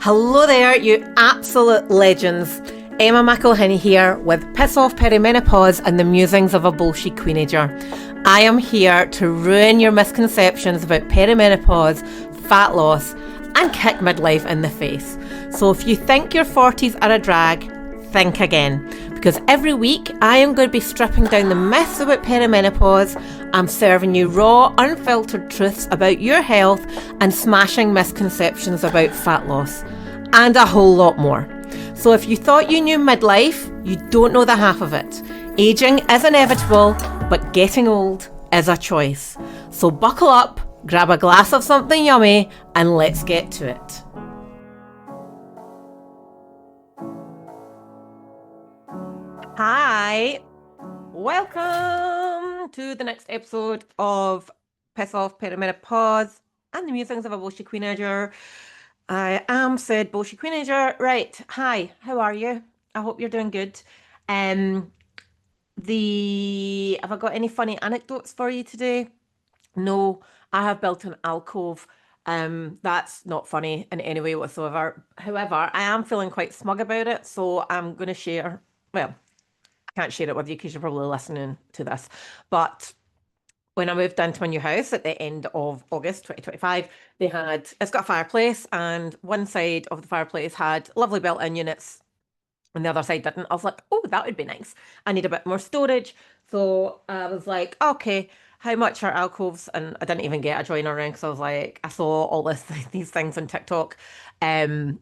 Hello there, you absolute legends. Emma McElhinney here with Piss Off Perimenopause and the musings of a bullshit queenager. I am here to ruin your misconceptions about perimenopause, fat loss, and kick midlife in the face. So if you think your 40s are a drag, think again. Because every week I am going to be stripping down the myths about perimenopause. I'm serving you raw, unfiltered truths about your health and smashing misconceptions about fat loss. And a whole lot more. So if you thought you knew midlife, you don't know the half of it. Aging is inevitable, but getting old is a choice. So buckle up, grab a glass of something yummy, and let's get to it. Hi, welcome to the next episode of Piss Off Perimenopause and the musings of a bullshit queenager. I am said bullshit queenager. Right, hi, how are you? I hope you're doing good. Have I got any funny anecdotes for you today? No, I have built an alcove. That's not funny in any way whatsoever. However, I am feeling quite smug about it, so I'm going to share. Well, I can't share it with you because you're probably listening to this. But when I moved into my new house at the end of August 2025, it's got a fireplace, and one side of the fireplace had lovely built-in units and the other side didn't. I was like, oh, that would be nice. I need a bit more storage. So I was like, okay, how much are alcoves? And I didn't even get a joiner ring because I was like, I saw all these things on TikTok. And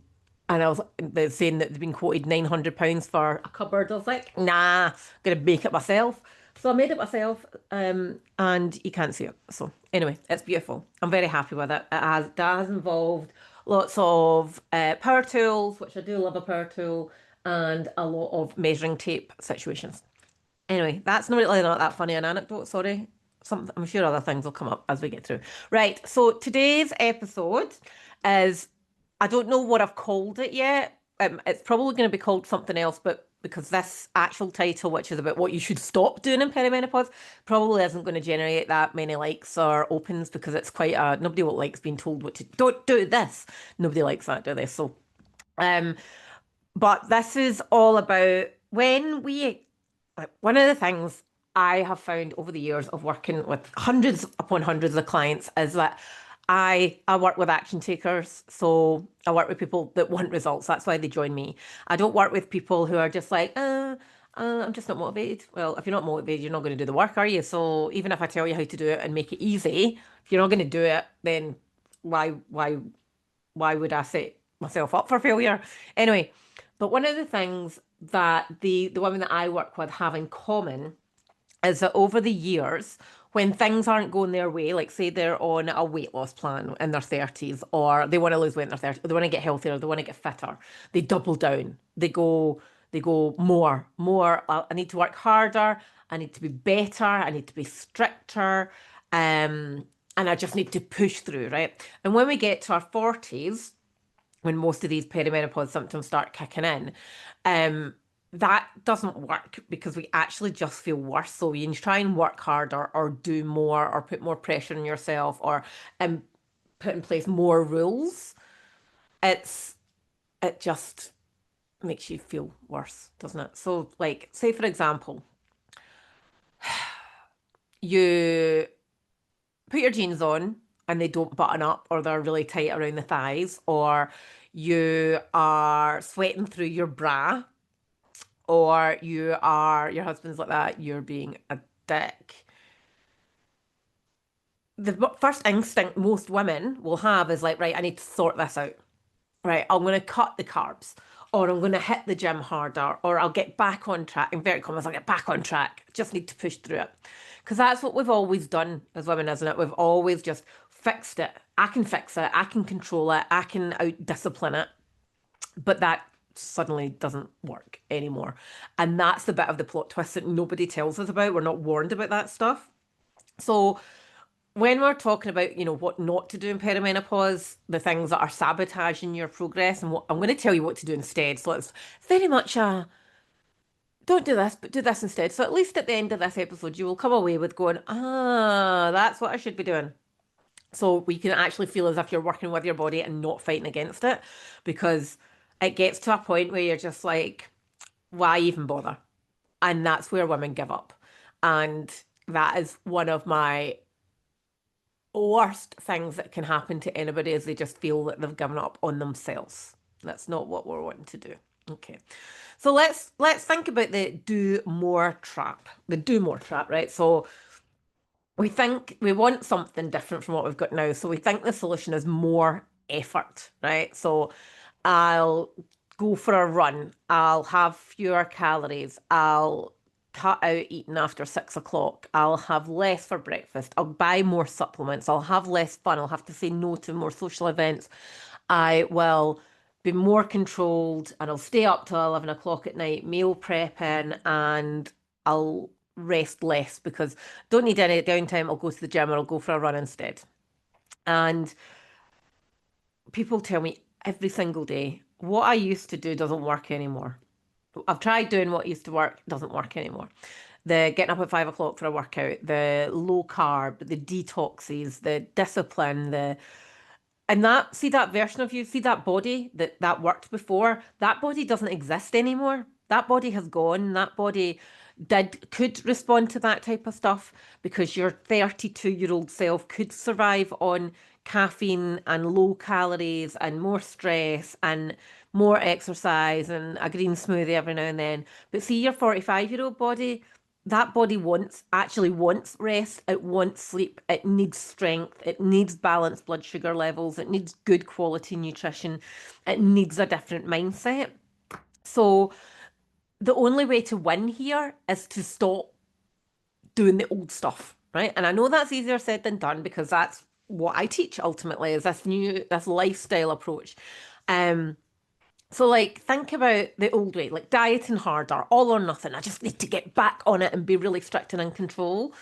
they're saying that they've been quoted £900 for a cupboard. I was like, nah, I'm gonna make it myself. So I made it myself, and you can't see it. So anyway, it's beautiful. I'm very happy with it. That has involved lots of power tools, which I do love a power tool, and a lot of measuring tape situations. Anyway, that's not really not that funny an anecdote, sorry. I'm sure other things will come up as we get through. Right, so today's episode is, I don't know what I've called it yet. It's probably going to be called something else, but because this actual title, which is about what you should stop doing in perimenopause, probably isn't going to generate that many likes or opens because it's nobody likes being told what to, don't do this. Nobody likes that, do they? So, but this is all about one of the things I have found over the years of working with hundreds upon hundreds of clients is that I work with action takers. So I work with people that want results. That's why they join me. I don't work with people who are just like, I'm just not motivated. Well, if you're not motivated, you're not going to do the work, are you? So even if I tell you how to do it and make it easy, if you're not going to do it, then why would I set myself up for failure? Anyway, but one of the things that the women that I work with have in common is that over the years, when things aren't going their way, like say they're on a weight loss plan in their 30s, or they want to lose weight in their 30s, or they want to get healthier, they want to get fitter, they double down. They go more. I need to work harder. I need to be better. I need to be stricter. And I just need to push through, right? And when we get to our 40s, when most of these perimenopause symptoms start kicking in, that doesn't work because we actually just feel worse. So you try and work harder or do more or put more pressure on yourself or put in place more rules. It just makes you feel worse, doesn't it? So like, say for example, you put your jeans on and they don't button up or they're really tight around the thighs, or you are sweating through your bra, or your husband's like that, you're being a dick. The first instinct most women will have is like, right, I need to sort this out. Right, I'm going to cut the carbs, or I'm going to hit the gym harder, or I'll get back on track. Inverted commas, I'll get back on track. Just need to push through it. Because that's what we've always done as women, isn't it? We've always just fixed it. I can fix it. I can control it. I can out-discipline it. But that suddenly doesn't work anymore. And that's the bit of the plot twist that nobody tells us about. We're not warned about that stuff. So when we're talking about, what not to do in perimenopause, the things that are sabotaging your progress, and what I'm going to tell you what to do instead. So it's very much don't do this, but do this instead. So at least at the end of this episode, you will come away with going, that's what I should be doing. So we can actually feel as if you're working with your body and not fighting against it, because it gets to a point where you're just like, why even bother? And that's where women give up. And that is one of my worst things that can happen to anybody, is they just feel that they've given up on themselves. That's not what we're wanting to do. Okay. So let's think about the do more trap. The do more trap, right? So we think we want something different from what we've got now. So we think the solution is more effort, right? So I'll go for a run. I'll have fewer calories. I'll cut out eating after 6 o'clock. I'll have less for breakfast. I'll buy more supplements. I'll have less fun. I'll have to say no to more social events. I will be more controlled, and I'll stay up till 11 o'clock at night, meal prepping, and I'll rest less because don't need any downtime. I'll go to the gym or I'll go for a run instead. And people tell me every single day, what I used to do doesn't work anymore. I've tried doing what used to work, doesn't work anymore. The getting up at 5 o'clock for a workout, the low carb, the detoxes, the discipline, the and that, see that version of you, see that body that worked before, that body doesn't exist anymore. That body has gone. That body could respond to that type of stuff, because your 32-year-old self could survive on caffeine and low calories and more stress and more exercise and a green smoothie every now and then. But see your 45-year-old body, that body actually wants rest, it wants sleep, it needs strength, it needs balanced blood sugar levels, it needs good quality nutrition, it needs a different mindset. So the only way to win here is to stop doing the old stuff, right? And I know that's easier said than done, because that's what I teach ultimately, is this lifestyle approach. Um, so like think about the old way, like dieting harder, all or nothing. I just need to get back on it and be really strict and in control.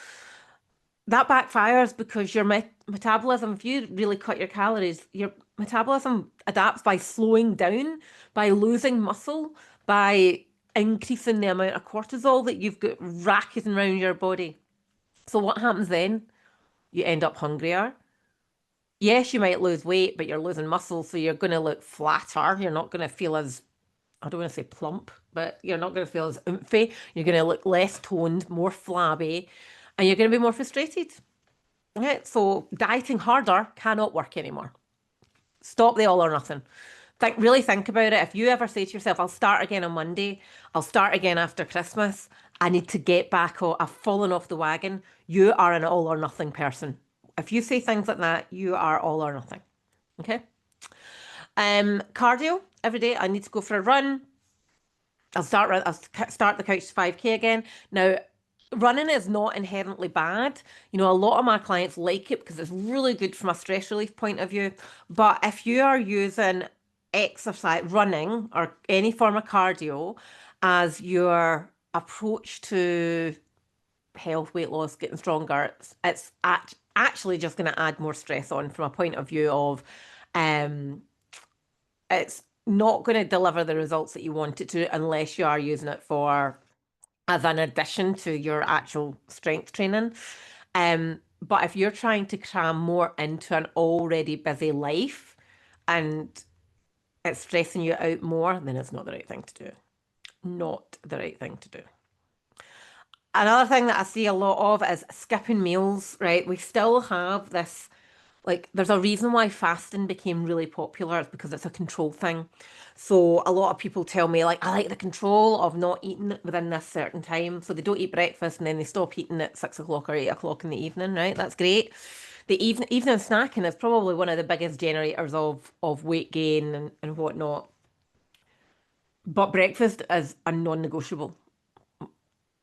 That backfires, because your metabolism, if you really cut your calories, your metabolism adapts by slowing down, by losing muscle, by increasing the amount of cortisol that you've got racketing around your body. So what happens then? You end up hungrier. Yes, you might lose weight, but you're losing muscle, so you're going to look flatter. You're not going to feel as, I don't want to say plump, but you're not going to feel as oomphy. You're going to look less toned, more flabby, and you're going to be more frustrated. Okay, so dieting harder cannot work anymore. Stop the all or nothing. Really think about it. If you ever say to yourself, I'll start again on Monday, I'll start again after Christmas, I need to get back, I've fallen off the wagon, you are an all or nothing person. If you say things like that, you are all or nothing. Okay? Cardio every day. I need to go for a run. I'll start the couch to 5K again. Now, running is not inherently bad. You know, a lot of my clients like it because it's really good from a stress relief point of view. But if you are using exercise, running, or any form of cardio as your approach to health, weight loss, getting stronger, it's actually just going to add more stress on, from a point of view of um, it's not going to deliver the results that you want it to, unless you are using it for as an addition to your actual strength training. But if you're trying to cram more into an already busy life and it's stressing you out more, then it's not the right thing to do. Not the right thing to do. Another thing that I see a lot of is skipping meals, right? We still have this, like, there's a reason why fasting became really popular. It's because it's a control thing. So a lot of people tell me, like, I like the control of not eating within this certain time. So they don't eat breakfast and then they stop eating at 6 o'clock or 8 o'clock in the evening, right? That's great. The evening snacking is probably one of the biggest generators of weight gain and whatnot. But breakfast is a non-negotiable.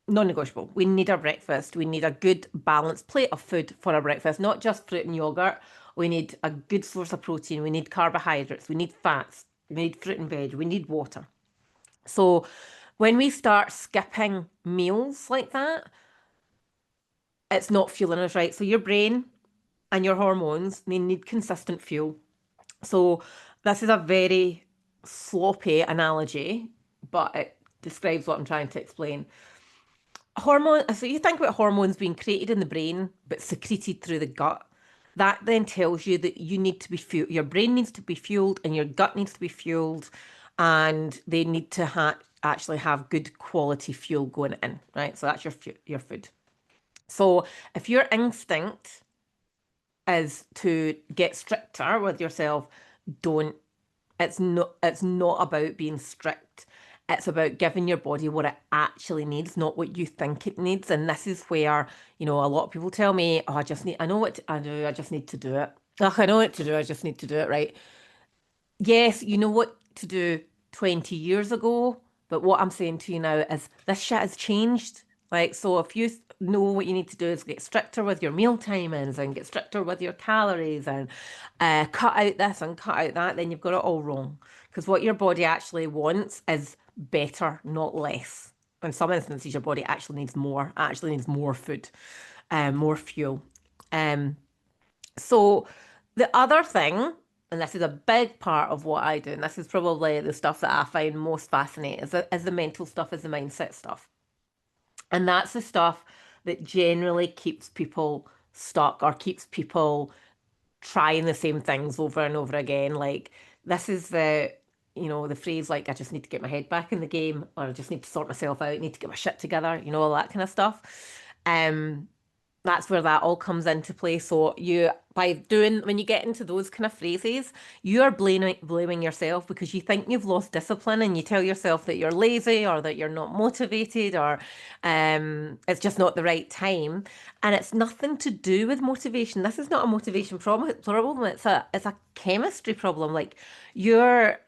Non-negotiable. We need our breakfast. We need a good balanced plate of food for our breakfast, not just fruit and yogurt. We need a good source of protein. We need carbohydrates. We need fats. We need fruit and veg. We need water. So when we start skipping meals like that, it's not fueling us right. So your brain and your hormones, they need consistent fuel. So this is a very sloppy analogy, but it describes what I'm trying to explain. So you think about hormones being created in the brain but secreted through the gut. That then tells you that you need to be fueled, your brain needs to be fueled and your gut needs to be fueled, and they need to actually have good quality fuel going in, right? So that's your food. So if your instinct is to get stricter with yourself, don't. It's not about being strict. It's about giving your body what it actually needs, not what you think it needs. And this is where, a lot of people tell me, oh, I know what I do, I just need to do it. Ugh, I know what to do, I just need to do it, right? Yes, you know what to do 20 years ago, but what I'm saying to you now is this shit has changed. Like, so if you know what you need to do is get stricter with your meal timings and get stricter with your calories and cut out this and cut out that, then you've got it all wrong. Because what your body actually wants is better, not less. In some instances, your body actually needs more food, more fuel. Um, so the other thing, and this is a big part of what I do, and this is probably the stuff that I find most fascinating, is the mental stuff, is the mindset stuff. And that's the stuff that generally keeps people stuck or keeps people trying the same things over and over again. Like this is the phrase like I just need to get my head back in the game, or I just need to sort myself out, need to get my shit together, all that kind of stuff. Um, that's where that all comes into play. So when you get into those kind of phrases, you are blaming yourself because you think you've lost discipline and you tell yourself that you're lazy or that you're not motivated or it's just not the right time. And it's nothing to do with motivation. This is not a motivation problem. It's a chemistry problem. Like your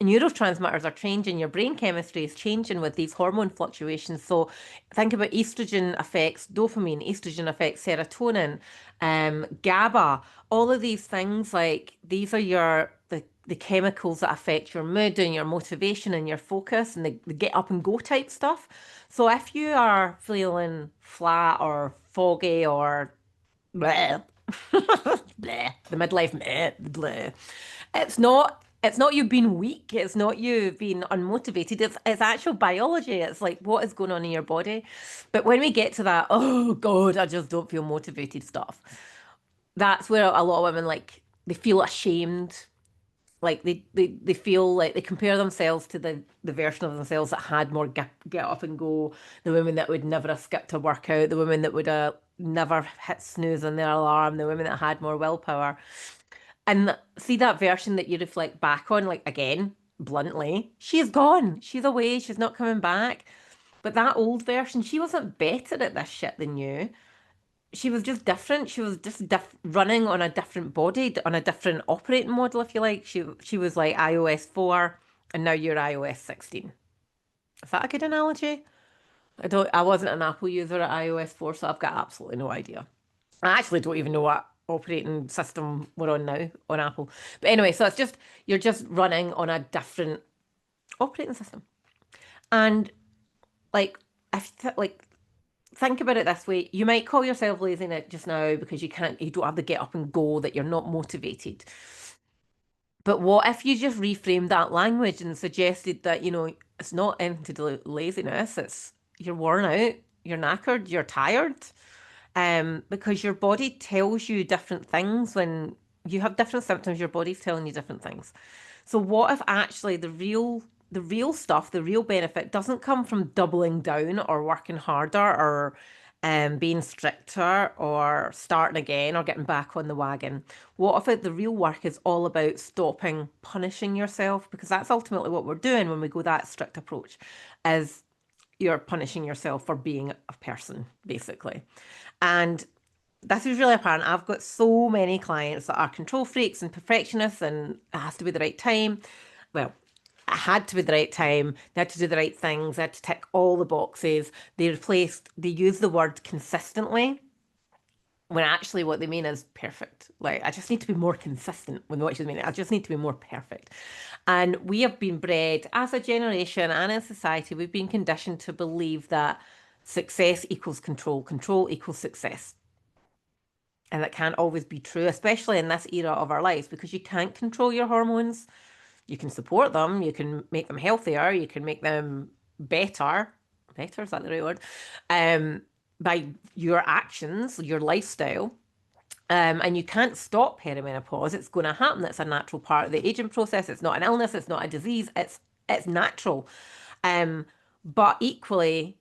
neurotransmitters are changing, your brain chemistry is changing with these hormone fluctuations. So think about estrogen affects dopamine, estrogen affects serotonin, GABA, all of these things. Like these are the chemicals that affect your mood and your motivation and your focus and the get up and go type stuff. So if you are feeling flat or foggy or bleh, bleh, the midlife meh, bleh, it's not you being weak. It's not you being unmotivated. It's actual biology. It's like what is going on in your body. But when we get to that, oh God, I just don't feel motivated stuff. That's where a lot of women like they feel ashamed. Like they feel like they compare themselves to the version of themselves that had more get up and go, the women that would never have skipped a workout, the women that would have never hit snooze on their alarm, the women that had more willpower. And see that version that you reflect back on, like again, bluntly, she's gone. She's away. She's not coming back. But that old version, she wasn't better at this shit than you. She was just different. She was just running on a different body, on a different operating model, if you like. She was like iOS 4, and now you're iOS 16. Is that a good analogy? I wasn't an Apple user at iOS 4, so I've got absolutely no idea. I actually don't even know what operating system we're on now on Apple. But anyway, so it's just you're just running on a different operating system. And like if like think about it this way, you might call yourself lazy just now because you don't have the get up and go, that you're not motivated. But what if you just reframed that language and suggested that, it's not anything to do with laziness, it's you're worn out, you're knackered, you're tired. Because your body tells you different things when you have different symptoms, your body's telling you different things. So what if actually the real stuff, the real benefit doesn't come from doubling down or working harder or being stricter or starting again or getting back on the wagon? What if the real work is all about stopping punishing yourself? Because that's ultimately what we're doing when we go that strict approach, is you're punishing yourself for being a person, basically. And this is really apparent. I've got so many clients that are control freaks and perfectionists, and it has to be the right time. Well, it had to be the right time. They had to do the right things. They had to tick all the boxes. They use the word consistently when actually what they mean is perfect. Like, I just need to be more consistent with what she's meaning. I just need to be more perfect. And we have been bred as a generation and in society, we've been conditioned to believe that success equals control, control equals success. And that can't always be true, especially in this era of our lives, because you can't control your hormones. You can support them, you can make them healthier, you can make them better. Better, is that the right word? Um, by your actions, your lifestyle. And you can't stop perimenopause. It's going to happen. It's a natural part of the aging process. It's not an illness. It's not a disease. It's natural. Um, but equally,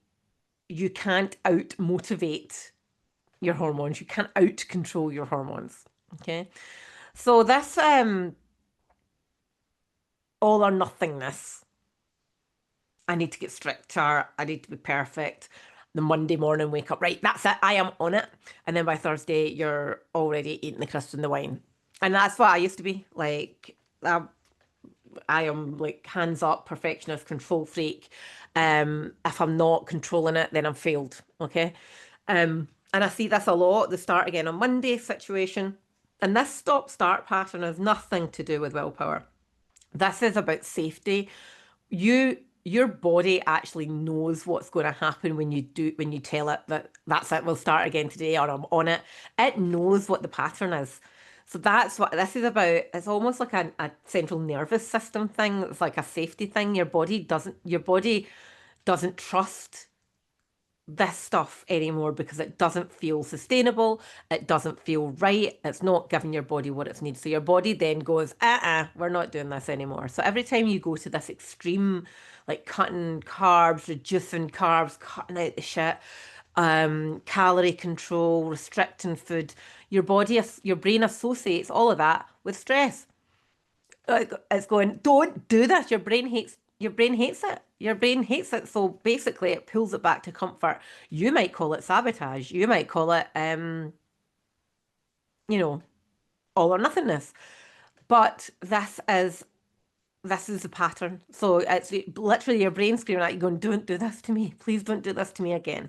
you can't out motivate your hormones. You can't out control your hormones. Okay. So this all or nothingness. I need to get stricter. I need to be perfect. The Monday morning wake up, right? That's it. I am on it. And then by Thursday, you're already eating the crisps and the wine. And that's what I used to be. Like, I am like hands up, perfectionist, control freak. If I'm not controlling it, then I'm failed. Okay. And I see this a lot, the start again on Monday situation. And this stop start pattern has nothing to do with willpower. This is about safety. Your body actually knows what's going to happen when you tell it that that's it, we'll start again today or I'm on it. It knows what the pattern is. So that's what this is about. It's almost like a central nervous system thing. It's like a safety thing. Your body doesn't trust this stuff anymore because it doesn't feel sustainable. It doesn't feel right. It's not giving your body what it needs. So your body then goes, we're not doing this anymore. So every time you go to this extreme, like cutting carbs, reducing carbs, cutting out the shit, calorie control, restricting food, your brain associates all of that with stress. It's going, don't do this. Your brain hates it. Your brain hates it. So basically it pulls it back to comfort. You might call it sabotage. You might call it you know, all or nothingness. But this is a pattern. So it's literally your brain screaming at you going, don't do this to me. Please don't do this to me again.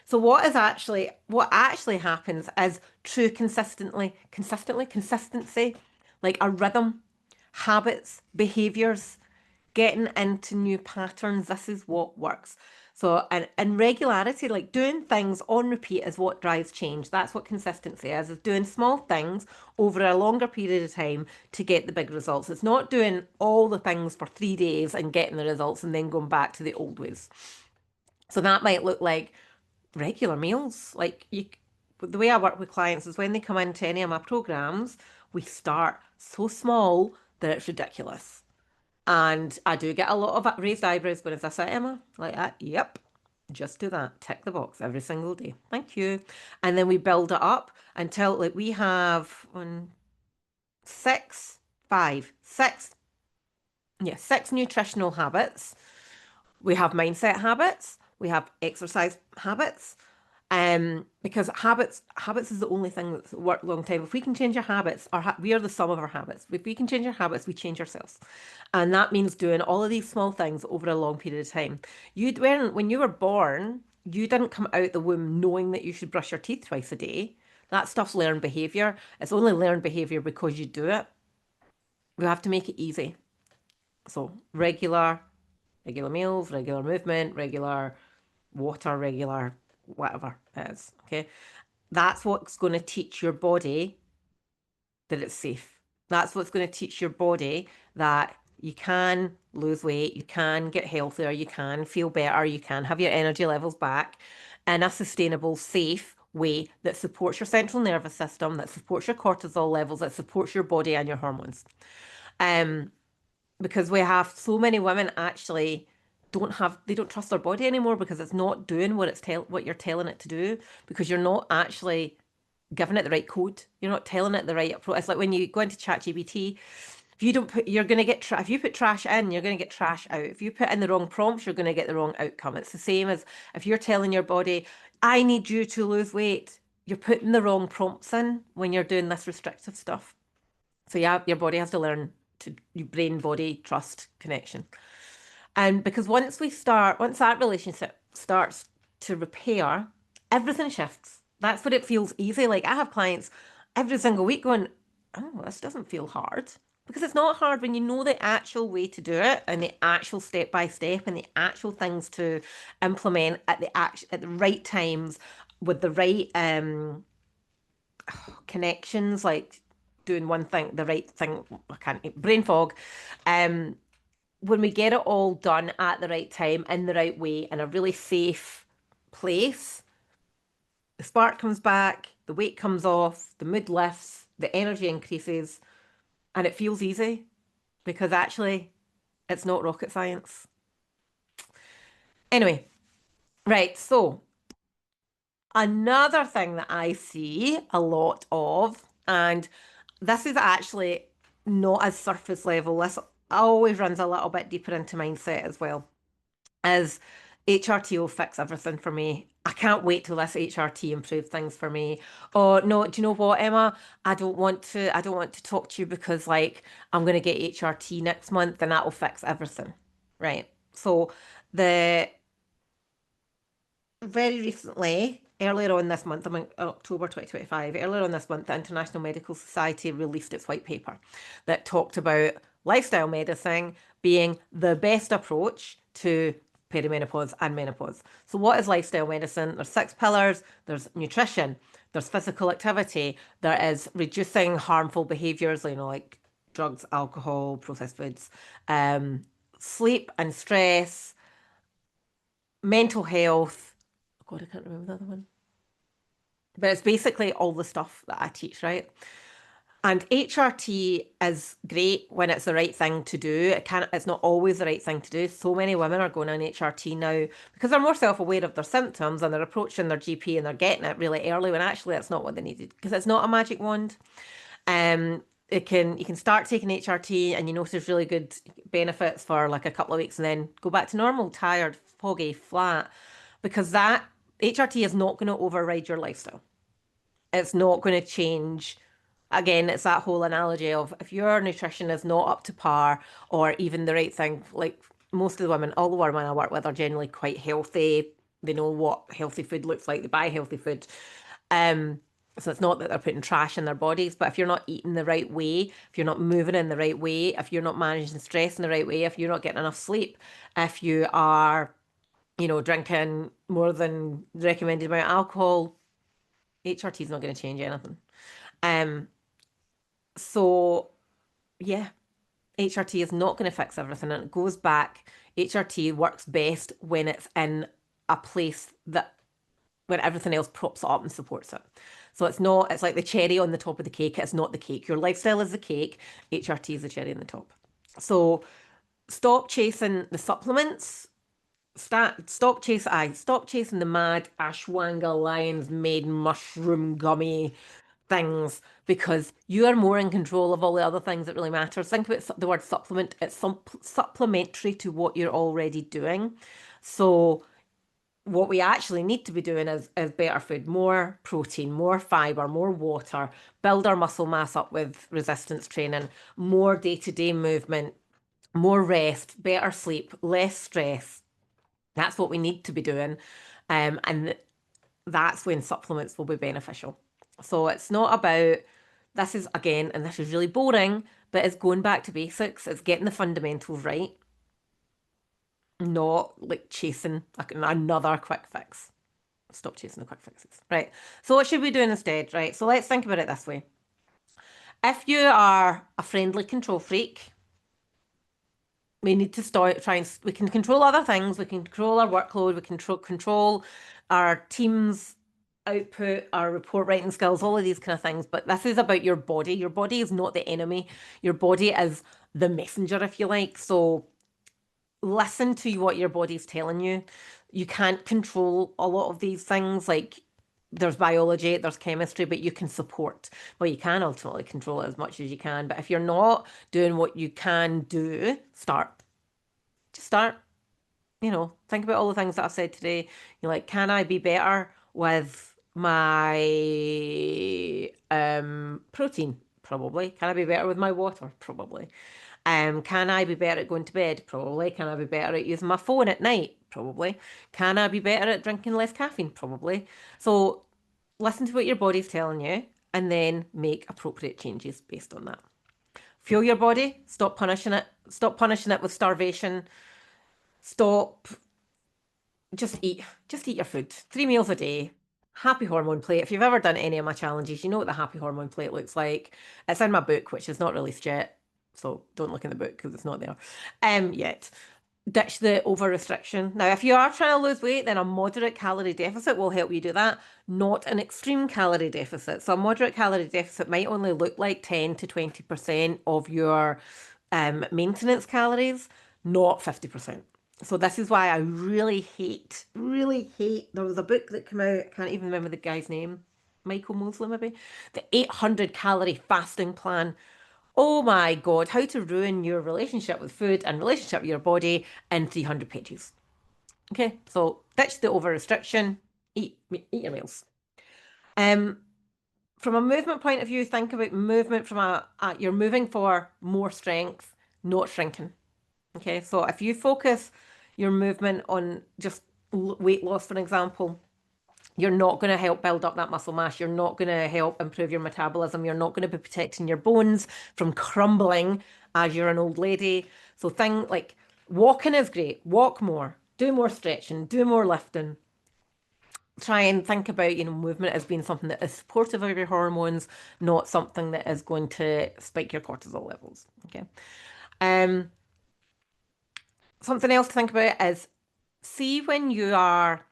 So what actually happens is true consistency, like a rhythm, habits, behaviors, getting into new patterns. This is what works. So, and regularity, like doing things on repeat, is what drives change. That's what consistency is doing small things over a longer period of time to get the big results. It's not doing all the things for 3 days and getting the results and then going back to the old ways. So that might look like regular meals. The way I work with clients is when they come into any of my programs, we start so small that it's ridiculous. And I do get a lot of raised eyebrows, but is this it, Emma? Like that? Yep. Just do that. Tick the box every single day. Thank you. And then we build it up until like we have six, five, six, yeah, six nutritional habits. We have mindset habits. We have exercise habits. Because habits is the only thing that's worked a long time. If we can change our habits, we are the sum of our habits. If we can change our habits, we change ourselves, and that means doing all of these small things over a long period of time. You weren't when you were born. You didn't come out the womb knowing that you should brush your teeth twice a day. That stuff's learned behavior. It's only learned behavior because you do it. We have to make it easy. So regular meals, regular movement, regular water, regular whatever it is. Okay. That's what's going to teach your body that it's safe. That's what's going to teach your body that you can lose weight, you can get healthier, you can feel better, you can have your energy levels back in a sustainable, safe way that supports your central nervous system, that supports your cortisol levels, that supports your body and your hormones. Um, because we have so many women actually they don't trust their body anymore because it's not doing what you're telling it to do, because you're not actually giving it the right code. You're not telling it the right approach. It's like when you go into ChatGPT, if you don't put you're going to get if you put trash in, you're going to get trash out. If you put in the wrong prompts, you're going to get the wrong outcome. It's the same as if you're telling your body, I need you to lose weight. You're putting the wrong prompts in when you're doing this restrictive stuff. So yeah, your body has to learn to your brain body trust connection. And because once that relationship starts to repair, everything shifts. That's what it feels easy. Like I have clients every single week going, oh, this doesn't feel hard. Because it's not hard when you know the actual way to do it and the actual step by step and the actual things to implement at the right times with the right connections, like doing one thing, the right thing. I can't brain fog. Um, when we get it all done at the right time, in the right way, in a really safe place, the spark comes back, the weight comes off, the mood lifts, the energy increases, and it feels easy because actually it's not rocket science. Anyway, right, so another thing that I see a lot of, and this is actually not as surface level, this always runs a little bit deeper into mindset as well, is HRT will fix everything for me. I can't wait till this HRT improves things for me. Oh no, do you know what, Emma? I don't want to talk to you because like I'm gonna get HRT next month and that will fix everything. Right. So the very recently, earlier on this month, I'm in October 2025, earlier on this month, the International Medical Society released its white paper that talked about lifestyle medicine being the best approach to perimenopause and menopause. So, what is lifestyle medicine? There's six pillars. There's nutrition, there's physical activity, there is reducing harmful behaviors, like drugs, alcohol, processed foods, um, sleep and stress, mental health. God, I can't remember the other one. But it's basically all the stuff that I teach, right? And HRT is great when it's the right thing to do. It's not always the right thing to do. So many women are going on HRT now because they're more self-aware of their symptoms and they're approaching their GP and they're getting it really early when actually that's not what they needed because it's not a magic wand. You can start taking HRT and you notice really good benefits for like a couple of weeks and then go back to normal, tired, foggy, flat, because that HRT is not going to override your lifestyle. It's not going to change. Again, it's that whole analogy of if your nutrition is not up to par or even the right thing, like most of the women, all the women I work with are generally quite healthy. They know what healthy food looks like. They buy healthy food. Um, so it's not that they're putting trash in their bodies, but if you're not eating the right way, if you're not moving in the right way, if you're not managing stress in the right way, if you're not getting enough sleep, if you are, drinking more than the recommended amount of alcohol, HRT is not going to change anything. Um, so yeah, HRT is not going to fix everything, and it goes back. HRT works best when it's in a place that when everything else props it up and supports it. So it's like the cherry on the top of the cake. It's not the cake. Your lifestyle is the cake. HRT is the cherry on the top. So stop chasing the supplements. Stop chasing the mad ashwagandha lion's made mushroom gummy things because you are more in control of all the other things that really matter. Think about the word supplement. It's supplementary to what you're already doing. So what we actually need to be doing is better food, more protein, more fiber, more water, build our muscle mass up with resistance training, more day-to-day movement, more rest, better sleep, less stress. That's what we need to be doing. And that's when supplements will be beneficial. So it's not about, this is again, and this is really boring, but it's going back to basics. It's getting the fundamentals right, not like chasing another quick fix. Stop chasing the quick fixes. Right. So what should we do instead? Right. So let's think about it this way. If you are a friendly control freak, we need to start trying. We can control other things. We can control our workload. We can control our team's output, our report writing skills, all of these kind of things. But this is about your body. Your body is not the enemy. Your body is the messenger, if you like. So listen to what your body's telling you. You can't control a lot of these things. Like there's biology, there's chemistry, but you can support. Well, you can ultimately control it as much as you can. But if you're not doing what you can do, start. Just start. Think about all the things that I've said today. You're like, can I be better with my protein? Probably. Can I be better with my water? Probably. Can I be better at going to bed? Probably. Can I be better at using my phone at night? Probably. Can I be better at drinking less caffeine? Probably. So listen to what your body's telling you and then make appropriate changes based on that. Fuel your body, stop punishing it. Stop punishing it with starvation. Stop, just eat your food. 3 meals a day. Happy hormone plate. If you've ever done any of my challenges, you know what the happy hormone plate looks like. It's in my book, which is not released yet. So don't look in the book because it's not there yet. ditch the over restriction. Now, if you are trying to lose weight, then a moderate calorie deficit will help you do that, not an extreme calorie deficit. So, a moderate calorie deficit might only look like 10 to 20% of your maintenance calories, not 50%. So, this is why I really hate. There was a book that came out, I can't even remember the guy's name, Michael Mosley, maybe, the 800 calorie fasting plan. Oh my God, how to ruin your relationship with food and relationship with your body in 300 pages. Okay, so ditch the over restriction, eat your meals. Um, from a movement point of view, think about movement from you're moving for more strength, not shrinking. Okay, so if you focus your movement on just weight loss, for example, you're not going to help build up that muscle mass. You're not going to help improve your metabolism. You're not going to be protecting your bones from crumbling as you're an old lady. So thing like walking is great. Walk more, do more stretching, do more lifting. Try and think about, movement as being something that is supportive of your hormones, not something that is going to spike your cortisol levels. Okay. Um, something else to think about is see when you are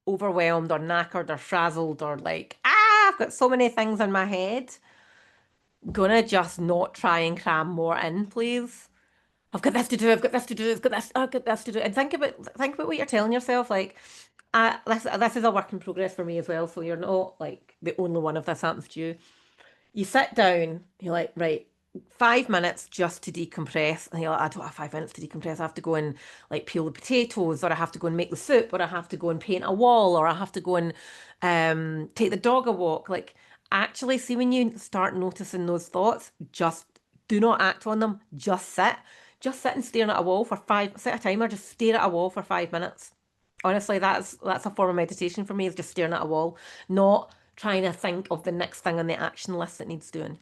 overwhelmed or knackered or frazzled or like, I've got so many things in my head. Gonna just not try and cram more in, please. I've got this to do, I've got this to do, I've got this to do. And think about what you're telling yourself. Like, this is a work in progress for me as well. So you're not like the only one if this happens to you. You sit down, you're like, right, 5 minutes just to decompress. And you're like, I don't have 5 minutes to decompress. I have to go and like peel the potatoes, or I have to go and make the soup, or I have to go and paint a wall, or I have to go and take the dog a walk. Like, actually, see when you start noticing those thoughts, just do not act on them. Just sit. Just sit and stare at a wall for set a timer, just stare at a wall for 5 minutes. Honestly, that's a form of meditation for me, is just staring at a wall, not trying to think of the next thing on the action list that needs doing.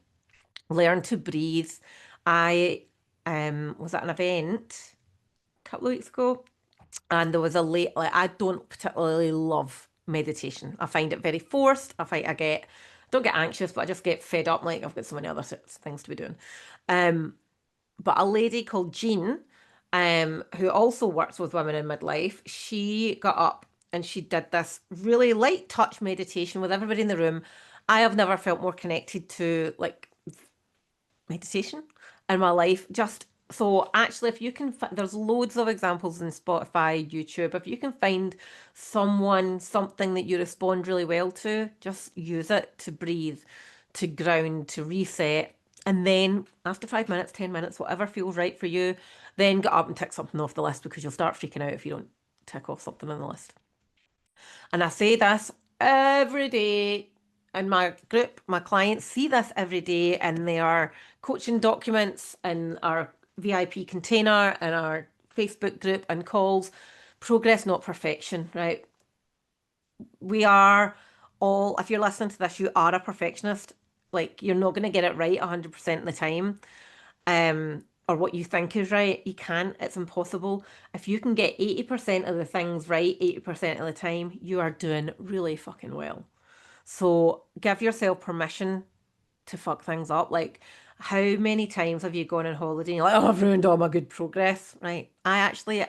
Learn to breathe. I was at an event a couple of weeks ago, and there was a late like I don't particularly love meditation. I find it very forced. Don't get anxious, but I just get fed up. Like I've got so many other things to be doing. Um, but a lady called Jean, who also works with women in midlife, she got up and she did this really light touch meditation with everybody in the room. I have never felt more connected to like meditation in my life. Just so actually, if you can, there's loads of examples in Spotify, YouTube. If you can find something that you respond really well to, just use it to breathe, to ground, to reset. And then after 5 minutes, 10 minutes, whatever feels right for you, then get up and tick something off the list, because you'll start freaking out if you don't tick off something on the list. And I say this every day in my group. My clients see this every day in their coaching documents, in our VIP container, in our Facebook group and calls. Progress, not perfection, right? We are all, if you're listening to this, you are a perfectionist. Like, you're not going to get it right 100% of the time. Or what you think is right. You can't. It's impossible. If you can get 80% of the things right 80% of the time, you are doing really fucking well. So give yourself permission to fuck things up. Like, how many times have you gone on holiday and you're like, oh, I've ruined all my good progress, right? I actually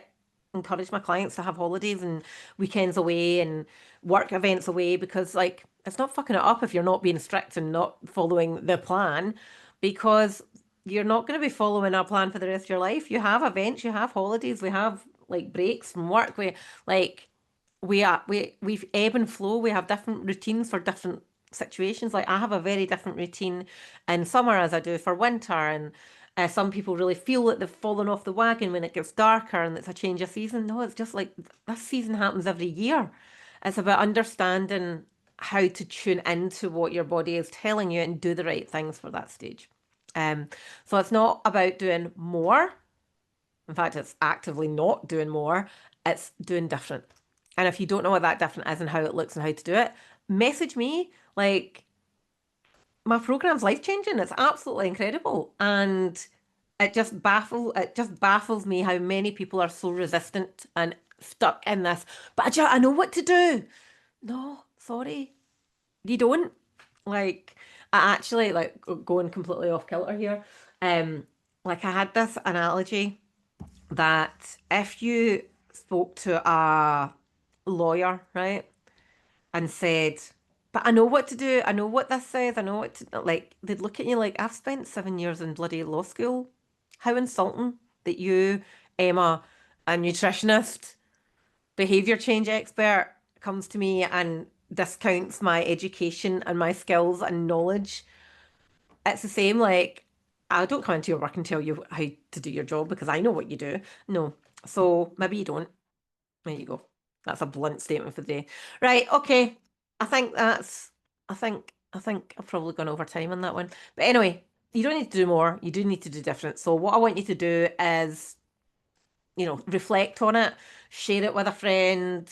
encourage my clients to have holidays and weekends away and work events away, because like it's not fucking it up if you're not being strict and not following the plan, because you're not going to be following our plan for the rest of your life. You have events, you have holidays, we have like breaks from work. We've ebb and flow. We have different routines for different situations. Like I have a very different routine in summer as I do for winter, and some people really feel that they've fallen off the wagon when it gets darker and it's a change of season. No, it's just like this season happens every year. It's about understanding how to tune into what your body is telling you and do the right things for that stage. Um, so it's not about doing more. In fact, it's actively not doing more. It's doing different. And if you don't know what that different is and how it looks and how to do it, message me. Like, my program's life changing. It's absolutely incredible. And it just baffles me how many people are so resistant and stuck in this. But I know what to do. No, sorry. You don't. Like, I actually like going completely off kilter here. Um, like I had this analogy that if you spoke to a lawyer, right, and said, but I know what to do, I know what this says, I know what to, like, they'd look at you like, I've spent 7 years in bloody law school. How insulting that you, Emma, a nutritionist, behavior change expert, comes to me and discounts my education and my skills and knowledge. It's the same, like, I don't come into your work and tell you how to do your job because I know what you do. No. So maybe you don't. There you go. That's a blunt statement for the day. Right, okay. I think that's I think I've probably gone over time on that one. But anyway, you don't need to do more. You do need to do different. So what I want you to do is, reflect on it, share it with a friend,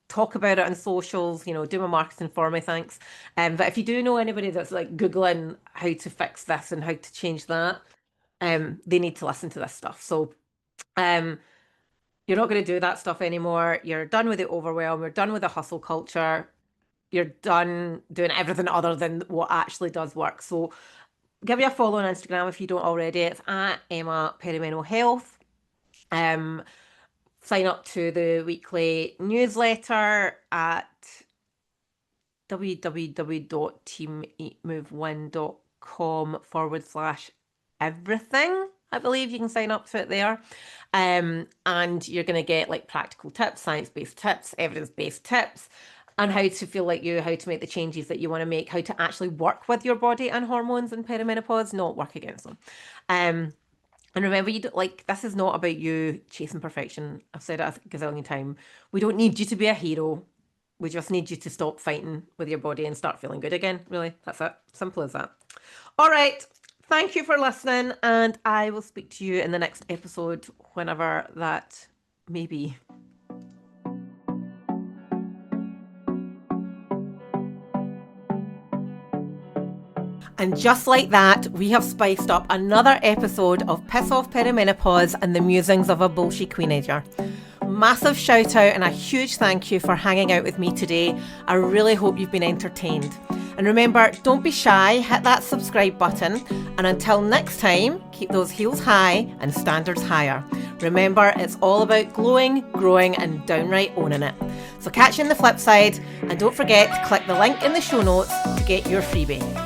talk about it on socials, do my marketing for me, thanks. But if you do know anybody that's like Googling how to fix this and how to change that, they need to listen to this stuff. So um you're not going to do that stuff anymore. You're done with the overwhelm. You're done with the hustle culture. You're done doing everything other than what actually does work. So give me a follow on Instagram if you don't already. It's at Emma Perimeno Health. Sign up to the weekly newsletter at www.teameatmovewin.com/everything. I believe you can sign up to it there. And you're going to get like practical tips, science-based tips, evidence-based tips on how to feel like you, how to make the changes that you want to make, how to actually work with your body and hormones in perimenopause, not work against them. And remember, you don't, like, this is not about you chasing perfection. I've said it a gazillion times. We don't need you to be a hero. We just need you to stop fighting with your body and start feeling good again. Really, that's it. Simple as that. All right. Thank you for listening, and I will speak to you in the next episode, whenever that may be. And just like that, we have spiced up another episode of Piss Off Perimenopause and the musings of a bullshit queenager. Massive shout out and a huge thank you for hanging out with me today. I really hope you've been entertained. And remember, don't be shy, hit that subscribe button. And until next time, keep those heels high and standards higher. Remember, it's all about glowing, growing, and downright owning it. So catch you on the flip side, and don't forget to click the link in the show notes to get your freebie.